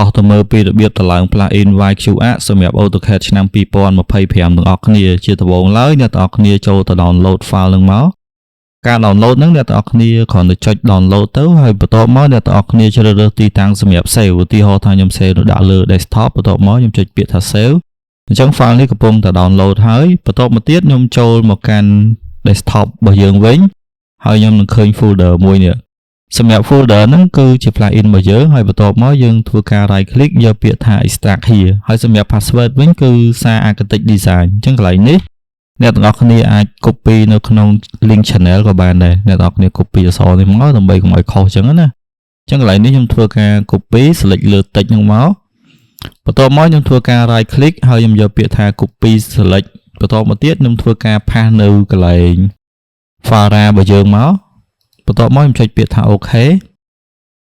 អស់ទៅមើលពីរបៀបតម្លើង plugin YQA សម្រាប់ AutoCAD ឆ្នាំ 2025 ទាំងអស់គ្នាជាដំបូងឡើយអ្នកទាំងអស់គ្នាចូលទៅ download file នឹងមកការ download ហ្នឹងអ្នកទាំងអស់គ្នាគ្រាន់តែចុច download ទៅហើយបន្ទាប់មកអ្នកទាំងអស់គ្នាជ្រើសរើសទីតាំងសម្រាប់ save ឧទាហរណ៍ថាខ្ញុំ save ដាក់លើ desktop បន្ទាប់មកខ្ញុំចុចពាក្យថា save អញ្ចឹង file នេះកំពុងតែ download ហើយបន្ទាប់មកទៀតខ្ញុំចូលមកកាន់ desktop របស់យើងវិញហើយខ្ញុំនឹងឃើញ folder មួយនេះសម្រាប់ folder ហ្នឹងគឺជា plugin របស់យើងហើយបន្ទាប់មកយើងធ្វើការ right click យកពាក្យថា extract here ហើយសម្រាប់ password វិញគឺសារ architect design អញ្ចឹងកន្លែងនេះអ្នកទាំងអស់គ្នាអាច copy នៅក្នុង link channel ក៏បានដែរអ្នកទាំងអស់គ្នា copy អក្សរនេះមកដើម្បីកុំឲ្យខុសអញ្ចឹងណាអញ្ចឹងកន្លែងនេះខ្ញុំធ្វើការ copy select លើ text ហ្នឹងមកបន្ទាប់មកខ្ញុំធ្វើការ right click ហើយខ្ញុំយកពាក្យថា copy select បន្ទាប់មកទៀតខ្ញុំធ្វើការ paste នៅកន្លែង file របស់យើងមកបន្ទាប់មកខ្ញុំចុចពាក្យថា OK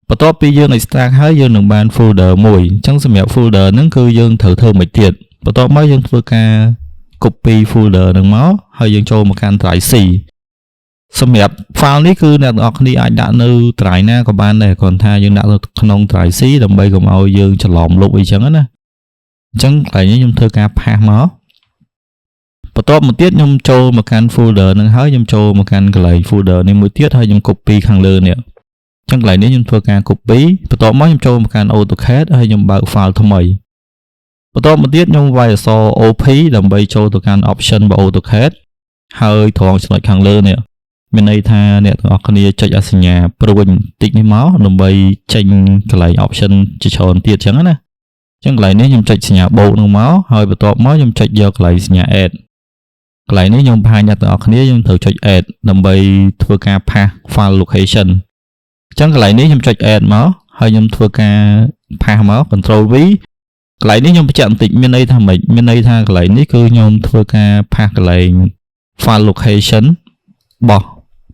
បន្ទាប់ពីយើង extract ហើយយើងនឹងបាន folder មួយអញ្ចឹងសម្រាប់ folder ហ្នឹងគឺយើងត្រូវធ្វើមិនទៀតបន្ទាប់មកយើងធ្វើការ copy folder ហ្នឹងមកហើយយើងចូលមកកាន់ drive C សម្រាប់ file នេះគឺអ្នកទាំងអស់គ្នាអាចដាក់នៅ drive ណាក៏បានដែរគ្រាន់ថាយើងដាក់នៅក្នុង drive C ដើម្បីកុំឲ្យយើងច្រឡំលុបអីចឹងណាអញ្ចឹងកន្លែងនេះខ្ញុំធ្វើការ paste មកបន្ទាប់មកទៀតខ្ញុំចូលមកកាន់ folder ហ្នឹងហើយខ្ញុំចូលមកកាន់កន្លែង folder នេះមួយទៀតហើយខ្ញុំ copy ខាងលើនេះអញ្ចឹងកន្លែងនេះខ្ញុំធ្វើការ copy បន្ទាប់មកខ្ញុំចូលមកកាន់ AutoCAD ហើយខ្ញុំបើក file ថ្មីបន្ទាប់មកទៀតខ្ញុំវាយអក្សរ OP ដើម្បីចូលទៅកាន់ option របស់ AutoCAD ហើយត្រង់ចំណុចខាងលើនេះមានន័យថាអ្នកទាំងអស់គ្នាចុចអាសញ្ញាព្រួយបន្តិចនេះមកដើម្បីចេញកន្លែង option ជាច្រើនទៀតអញ្ចឹងណាអញ្ចឹងកន្លែងនេះខ្ញុំចុចសញ្ញាបូកនឹងមកហើយបន្ទាប់មកខ្ញុំចុចយកកន្លែងសញ្ញា add កន្លែងនេះខ្ញុំបង្ហាញអ្នកទាំងអស់គ្នាយើងត្រូវចុច add ដើម្បីធ្វើការ pass file location អញ្ចឹងកន្លែងនេះខ្ញុំចុច add មកហើយខ្ញុំធ្វើការ pass មក control V កន្លែងនេះខ្ញុំបញ្ជាក់បន្តិចមានន័យថាម៉េចមានន័យថាកន្លែងនេះគឺខ្ញុំធ្វើការ pass កន្លែង file location របស់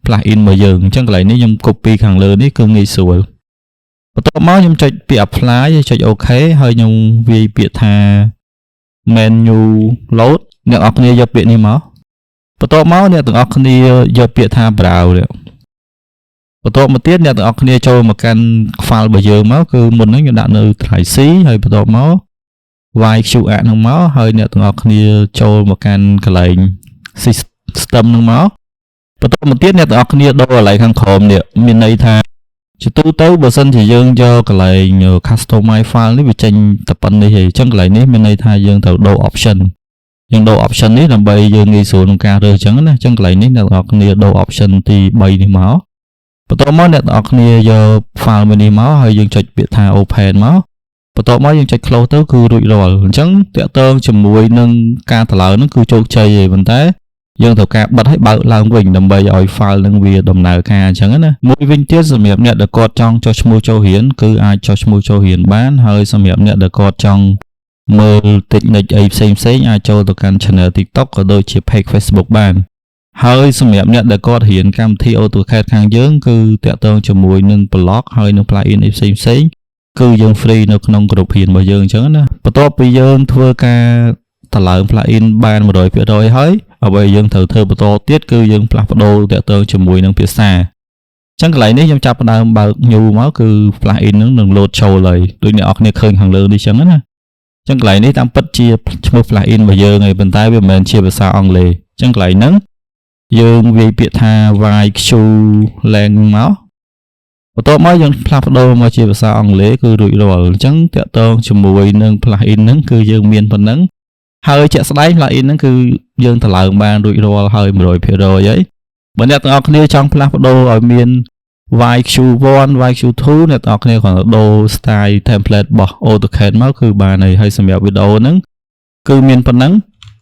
plugin របស់យើងអញ្ចឹងកន្លែងនេះខ្ញុំ copy ខាងលើនេះគឺងាយស្រួលបន្ទាប់មកខ្ញុំចុចពាក្យ apply ចុច OK ហើយខ្ញុំវាយពាក្យថា menu load អ្នកនរគ្នាយកពាក្យនេះមកបន្ទាប់មកអ្នកទាំងអស់គ្នាយកពាក្យថា browse បន្ទាប់មកទៀតអ្នកទាំងអស់គ្នាចូលមកកាន់ file របស់យើងមកគឺមុនហ្នឹងខ្ញុំដាក់នៅ drive C ហើយបន្ទាប់មក YQA ហ្នឹងមកហើយអ្នកទាំងអស់គ្នាចូលមកកាន់កន្លែង system ហ្នឹងមកបន្ទាប់មកទៀតអ្នកទាំងអស់គ្នាដូរកន្លែងខាងក្រោមនេះមានន័យថាជាទូទៅបើសិនជាយើងយកកន្លែង customize file នេះវាចេញតែប៉ុណ្្នេះឯងអញ្ចឹងកន្លែងនេះមានន័យថាយើងត្រូវដូរ option យើងដូរ option នេះដើម្បីយើងងាយស្រួលក្នុងការរើសអញ្ចឹងណាអញ្ចឹងកន្លែងនេះអ្នកទាំងអស់គ្នាដូរ option ទី3នេះមកបន្ទាប់មកអ្នកទាំងអស់គ្នាយក file មួយនេះមកហើយយើងចុចពាក្យថា open មកបន្ទាប់មកយើងចុច close ទៅគឺរួចរាល់អញ្ចឹងតាក់ទងជាមួយនឹងការតម្លើងហ្នឹងគឺជោគជ័យឯងប៉ុន្តែយើងត្រូវការបិទឲ្យបើកឡើងវិញដើម្បីឲ្យ file នឹងវាដំណើរការអញ្ចឹងណាមួយវិញទៀតសម្រាប់អ្នកដែលគាត់ចង់ចុះឈ្មោះចូលរៀនគឺអាចចុះឈ្មោះចូលរៀនបានហើយសម្រាប់អ្នកដែលគាត់ចង់មើល technique អីផ្សេងអាចចូលទៅកាន់ channel TikTok ក៏ដូចជា page Facebook បានហើយសម្រាប់អ្នកដែលគាត់រៀនកម្មវិធី AutoCAD ខាងយើងគឺតាក់ទងជាមួយនឹង blog ហើយនឹង plugin អីផ្សេងគឺយើង free នៅក្នុងក្រុមរៀនរបស់យើងអញ្ចឹងណាបន្ទាប់ពីយើងធ្វើការតម្លើង plugin បាន 100% ហើយអ្វីយើងត្រូវធ្វើបន្តទៀតគឺយើងផ្លាស់ប្ដូរតាក់ទងជាមួយនឹងភាសាអញ្ចឹងកន្លែងនេះខ្ញុំចាប់ផ្ដើមបើក new មកគឺ plugin នឹង load ចូលហើយដូចអ្នកនរគ្នាឃើញខាងលើនេះអញ្ចឹងណាអញ្ចឹងកន្លែងនេះតាមពិតជាឈ្មោះ plugin របស់យើងហើយប៉ុន្តែវាមិនមែនជាភាសាអង់គ្លេសអញ្ចឹងកន្លែងហ្នឹងយើងវាយពាក្យថា YQLang មកបន្ទាប់មកយើងផ្លាស់ប្ដូរមកជាភាសាអង់គ្លេសគឺរួចរាល់អញ្ចឹងតាក់ទងជាមួយនឹង plugin ហ្នឹងគឺយើងមានប៉ុណ្ណឹងហើយជាក់ស្ដែង plugin ហ្នឹងគឺយើងតម្លើងបានរួចរាល់ហើយ 100% ហើយបើអ្នកទាំងអស់គ្នាចង់ផ្លាស់ប្ដូរឲ្យមាន YQ1 YQ2 អ្នកទាំងអស់គ្នាគ្រាន់តែដូរ style template របស់ AutoCAD មកគឺបានហើយសម្រាប់វីដេអូហ្នឹងគឺមានប៉ុណ្ណឹង